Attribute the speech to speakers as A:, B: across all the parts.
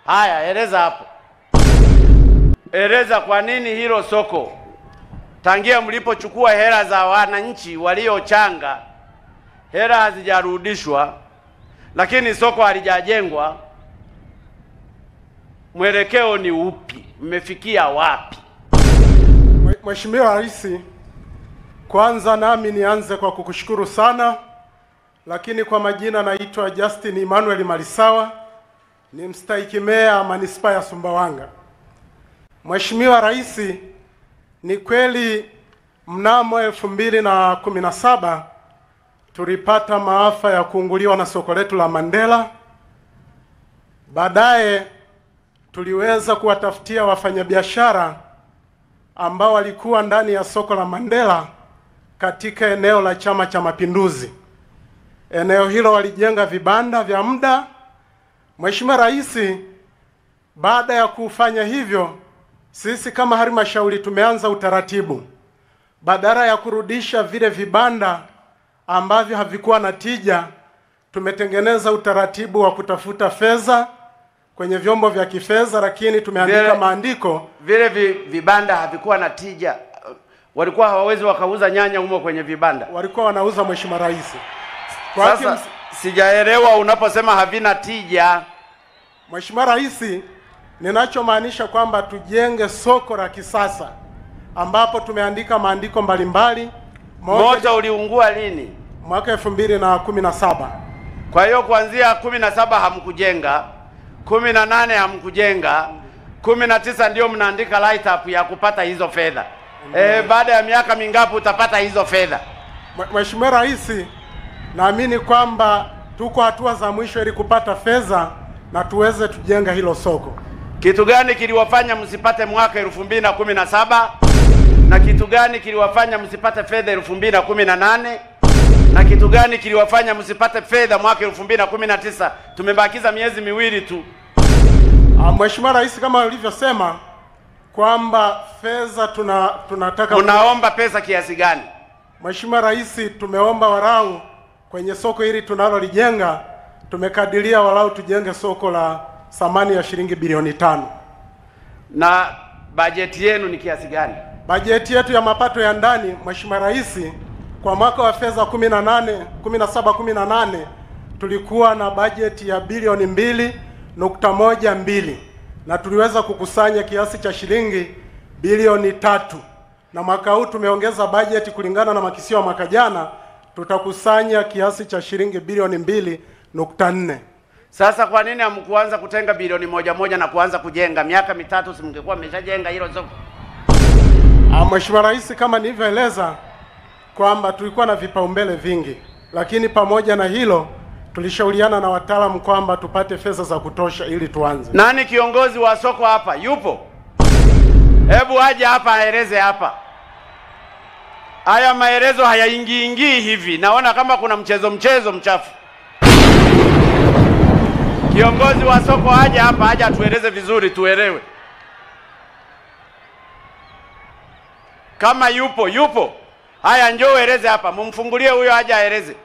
A: Haya, eleza hapo. Eleza kwa nini hilo soko tangia mlipochukua hela za wananchi waliochanga, hela hazijarudishwa, lakini soko halijajengwa. Mwelekeo ni upi? Mmefikia wapi?
B: Mheshimiwa Rais, kwanza nami nianze kwa kukushukuru sana, lakini kwa majina naitwa Justin Emmanuel Malisawa, ni mstahiki meya manispaa ya Sumbawanga. Mheshimiwa Rais, ni kweli mnamo 2017 tulipata maafa ya kuunguliwa na soko letu la Mandela. Baadaye tuliweza kuwatafutia wafanyabiashara ambao walikuwa ndani ya soko la Mandela katika eneo la Chama cha Mapinduzi. Eneo hilo walijenga vibanda vya muda. Mheshimiwa Rais, baada ya kufanya hivyo, sisi kama halmashauri tumeanza utaratibu. Badala ya kurudisha vile vibanda ambavyo havikuwa na tija, tumetengeneza utaratibu wa kutafuta fedha kwenye vyombo vya kifedha, lakini tumeandika maandiko.
A: Vile vibanda havikuwa na tija, walikuwa hawawezi wakauza nyanya humo kwenye vibanda.
B: Walikuwa wanauza, Mheshimiwa Rais.
A: Sasa sijaelewa unaposema havina tija.
B: Mheshimiwa Rais, ninachomaanisha kwamba tujenge soko la kisasa ambapo tumeandika maandiko mbalimbali.
A: Moto uliungua lini?
B: Mwaka 2017.
A: Kwa hiyo kuanzia 17 hamkujenga, 18 hamkujenga, 19 ndio mnaandika light up ya kupata hizo fedha. Baada ya miaka mingapi utapata hizo fedha?
B: Mheshimiwa Rais, naamini kwamba tuko hatua za mwisho ili kupata fedha na tuweze tujenga hilo soko.
A: Kitu gani kiliwafanya msipate mwaka 2017? Na kitu gani kiliwafanya msipate fedha 2018? Na kitu gani kiliwafanya msipate fedha mwaka 2019? Tumebakiza miezi miwili tu.
B: Mheshimiwa Rais, kama ulivyosema kwamba fedha tunataka.
A: Unaomba pesa kiasi gani?
B: Mheshimiwa Rais, tumeomba walau kwenye soko hili tunalolijenga, tumekadiria walau tujenge soko la thamani ya shilingi bilioni 5.
A: Na bajeti yenu ni kiasi gani?
B: Bajeti yetu ya mapato ya ndani, Mheshimiwa Rais, kwa mwaka wa fedha 17-18 tulikuwa na bajeti ya bilioni 2.12 na tuliweza kukusanya kiasi cha shilingi bilioni 3, na mwaka huu tumeongeza bajeti kulingana na makisio ya mwaka jana, tutakusanya kiasi cha shilingi bilioni 2.4.
A: Sasa kwa nini hamkuanza kutenga bilioni 1 na kuanza kujenga? Miaka mitatu si mngekuwa mmeshajenga hilo soko?
B: Mheshimiwa Rais, kama nilivyoeleza kwamba tulikuwa na vipaumbele vingi, lakini pamoja na hilo tulishauriana na wataalamu kwamba tupate fedha za kutosha ili tuanze.
A: Nani kiongozi wa soko hapa? Yupo? Hebu aje hapa aeleze hapa. Haya maelezo hayaingii hivi. Naona kama kuna mchezo mchafu. Kiongozi wa soko aje hapa, aje atueleze vizuri tuelewe. Kama yupo. Haya, njoo eleze hapa. Mumfungulie huyo aje aeleze.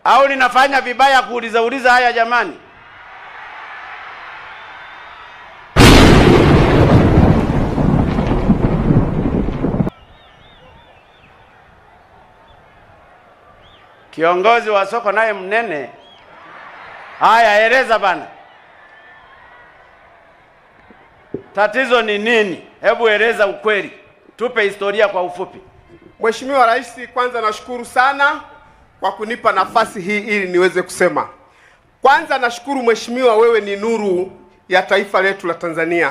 A: Au ninafanya vibaya kuuliza haya jamani? Kiongozi wa soko naye mnene. Haya, eleza bana. Tatizo ni nini? Hebu eleza ukweli. Tupe historia kwa ufupi.
C: Mheshimiwa Rais, kwanza nashukuru sana kwa kunipa nafasi hii ili niweze kusema. Kwanza nashukuru Mheshimiwa, wewe ni nuru ya taifa letu la Tanzania.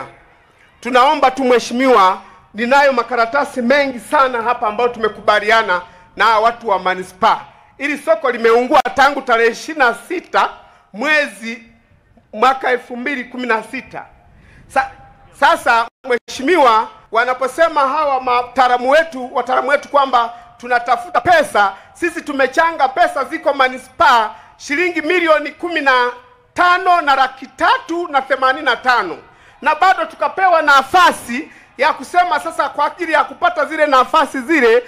C: Tunaomba tu Mheshimiwa, ninayo makaratasi mengi sana hapa ambayo tumekubaliana na watu wa manispaa. Ili soko limeungua tangu tarehe 26 mwezi mwaka 2016. Sasa Mheshimiwa, wanaposema hawa wataalamu wetu kwamba tunatafuta pesa, sisi tumechanga pesa ziko manispaa shilingi milioni 15,385 na bado tukapewa nafasi ya kusema sasa kwa ajili ya kupata zile nafasi zile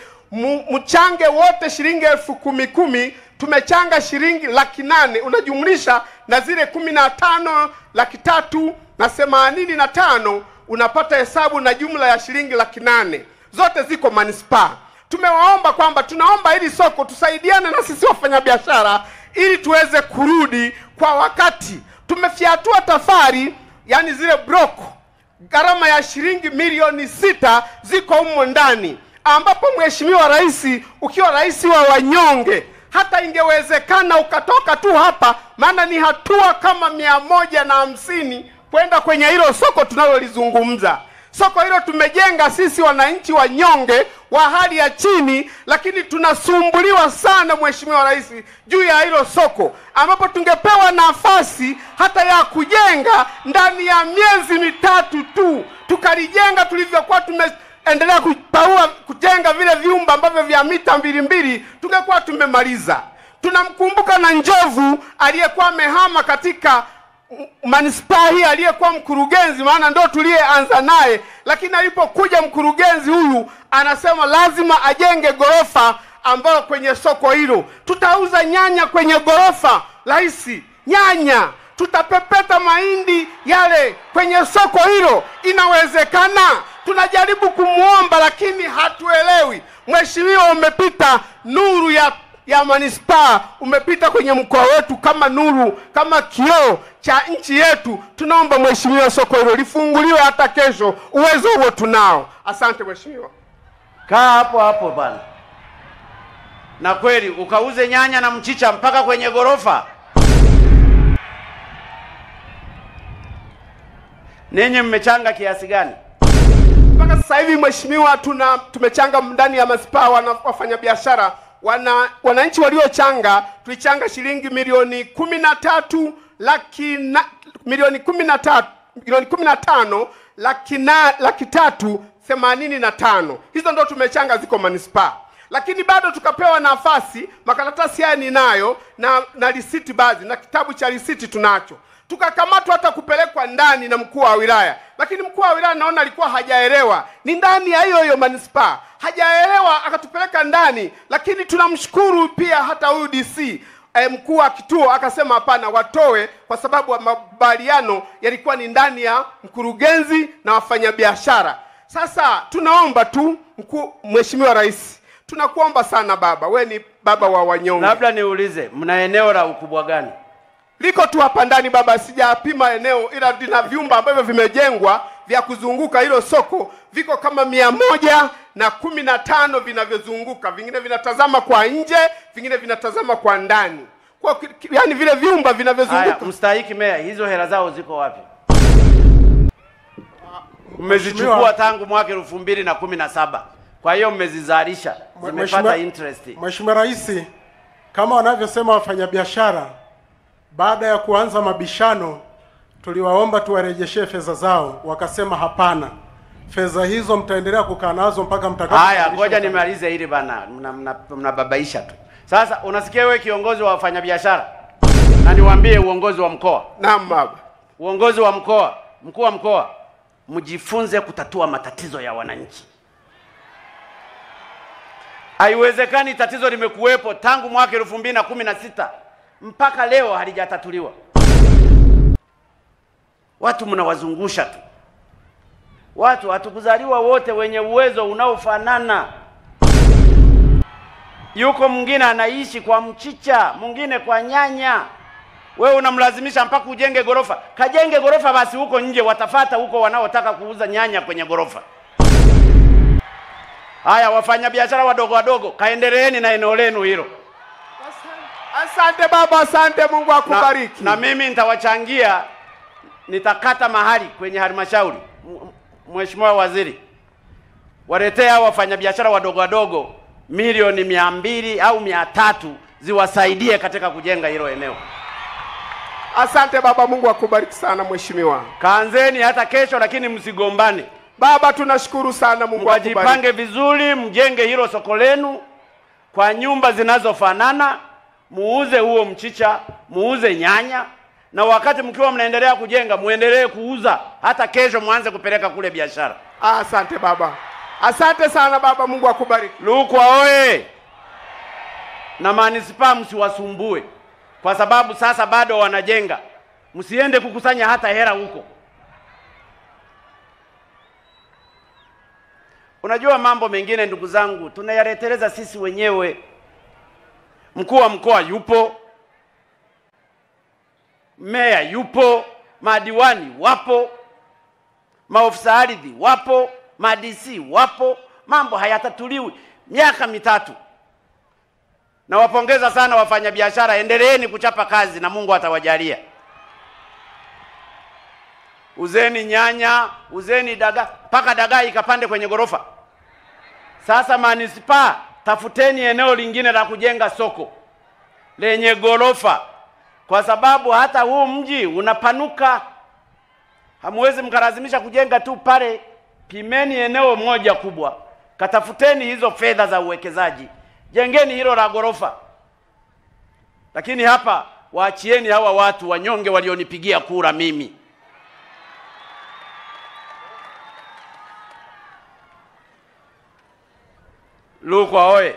C: mchange wote shilingi 10,000. Tumechanga shilingi 800,000, unajumlisha na zile 15,385 unapata hesabu na jumla ya shilingi 800,000. Zote ziko manispaa. Tumewaomba kwamba tunaomba hili soko tusaidiane na sisi wafanyabiashara ili tuweze kurudi kwa wakati. Tumefiatua tafari, yani zile broko, gharama ya shilingi milioni 6 ziko humo ndani, ambapo Mheshimiwa Rais, ukiwa rais wa wanyonge, hata ingewezekana ukatoka tu hapa, maana ni hatua kama 150 kwenda kwenye hilo soko tunalolizungumza. Soko hilo tumejenga sisi wananchi wanyonge wa hali ya chini, lakini tunasumbuliwa sana Mheshimiwa Rais juu ya hilo soko, ambapo tungepewa nafasi hata ya kujenga ndani ya miezi mitatu tu, tukalijenga tulivyokuwa tumeendelea kujenga vile vyumba ambavyo vya mita 2 tungekuwa tumemaliza. Tunamkumbuka na Njovu aliyekuwa amehama katika manispaa hii, aliyekuwa mkurugenzi, maana ndo tuliyeanza naye, lakini alipokuja mkurugenzi huyu anasema lazima ajenge gorofa ambayo kwenye soko hilo tutauza nyanya kwenye gorofa. Rais, nyanya, tutapepeta mahindi yale kwenye soko hilo. Inawezekana. Tunajaribu kumuomba lakini hatuelewi. Mheshimiwa, umepita nuru ya manispaa, umepita kwenye mkoa wetu kama nuru, kama kioo cha nchi yetu. Tunaomba Mheshimiwa, soko hilo lifunguliwe hata kesho. Uwezo huo tunao. Asante Mheshimiwa.
A: Kaa hapo hapo bana. Na kweli ukauze nyanya na mchicha mpaka kwenye gorofa. Ninyi mmechanga kiasi gani?
C: Mpaka sasa hivi Mheshimiwa, tumechanga ndani ya manispaa wafanyabiashara wananchi waliochanga, tulichanga shilingi milioni 15,385,000. Hizo ndo tumechanga, ziko manispaa. Lakini bado tukapewa nafasi, makaratasi haya ninayo na risiti baadhi, na kitabu cha risiti tunacho. Tukakamatwa hata kupelekwa ndani na mkuu wa wilaya, lakini mkuu wa wilaya naona alikuwa hajaelewa, ni ndani ya hiyo manispaa, hajaelewa akatupeleka ndani. Lakini tunamshukuru pia hata huyu DC mkuu wa kituo akasema hapana, watoe, kwa sababu makubaliano yalikuwa ni ndani ya mkurugenzi na wafanyabiashara. Sasa tunaomba tu Mheshimiwa Rais, tunakuomba sana baba, we ni baba wa wanyonge.
A: Labda niulize, mna eneo la ukubwa gani?
C: Liko tu hapa ndani baba, sijapima eneo, ila dina vyumba ambavyo vimejengwa vya kuzunguka hilo soko, viko kama 115 vinavyozunguka, vingine vinatazama kwa nje, vingine vinatazama kwa ndani. Kwa yani vile vyumba vinavyozunguka.
A: Haya, mstahiki meya, hizo hela zao ziko wapi? Mmezichukua tangu mwaka 2017. Kwa hiyo mmezizalisha, zimepata interest.
B: Mheshimiwa Rais, kama wanavyosema wafanyabiashara, baada ya kuanza mabishano tuliwaomba tuwarejeshe fedha zao, wakasema hapana, fedha hizo mtaendelea kukaa nazo mpaka mtakapo.
A: Haya, ngoja nimalize hili bana, mnababaisha tu. Sasa unasikia wewe kiongozi wa wafanyabiashara, na niwaambie uongozi wa mkoa.
C: Naam baba.
A: Uongozi wa mkoa, mkuu wa mkoa, mjifunze kutatua matatizo ya wananchi. Haiwezekani tatizo limekuwepo tangu mwaka 2016 mpaka leo halijatatuliwa. Watu mnawazungusha tu. Watu hatukuzaliwa wote wenye uwezo unaofanana. Yuko mwingine anaishi kwa mchicha, mwingine kwa nyanya. Wewe unamlazimisha mpaka ujenge gorofa. Kajenge gorofa basi huko nje, watafata huko wanaotaka kuuza nyanya kwenye gorofa. Haya, wafanya biashara wadogo, kaendeleeni na eneo lenu hilo.
C: Asante baba, asante, Mungu akubariki.
A: Na mimi nitawachangia, nitakata mahali kwenye halmashauri. Mheshimiwa Waziri, waletea hao wafanyabiashara wadogo milioni 200 au 300 ziwasaidie katika kujenga hilo eneo.
C: Asante baba, Mungu akubariki sana mheshimiwa.
A: Kaanzeni hata kesho, lakini msigombane.
C: Baba tunashukuru sana, Mungu akubariki.
A: Mjipange vizuri, mjenge hilo soko lenu kwa nyumba zinazofanana, muuze huo mchicha, muuze nyanya, na wakati mkiwa mnaendelea kujenga muendelee kuuza hata kesho, muanze kupeleka kule biashara.
C: Asante baba. Asante sana baba, Mungu akubariki.
A: Rukwa oye! Na manispaa msiwasumbue, kwa sababu sasa bado wanajenga. Msiende kukusanya hata hela huko. Unajua mambo mengine ndugu zangu tunayaleteleza sisi wenyewe. Mkuu wa mkoa yupo, meya yupo, madiwani wapo, maofisa ardhi wapo, ma-DC wapo, mambo hayatatuliwi miaka mitatu. Na wapongeza sana wafanyabiashara, endeleeni kuchapa kazi na Mungu atawajalia. Uzeni nyanya, uzeni dagaa, mpaka dagaa ikapande kwenye gorofa. Sasa manispaa, tafuteni eneo lingine la kujenga soko lenye gorofa, kwa sababu hata huu mji unapanuka. Hamwezi mkalazimisha kujenga tu pale. Pimeni eneo moja kubwa, katafuteni hizo fedha za uwekezaji, jengeni hilo la gorofa. Lakini hapa waachieni hawa watu wanyonge walionipigia kura mimi. Rukwa oye!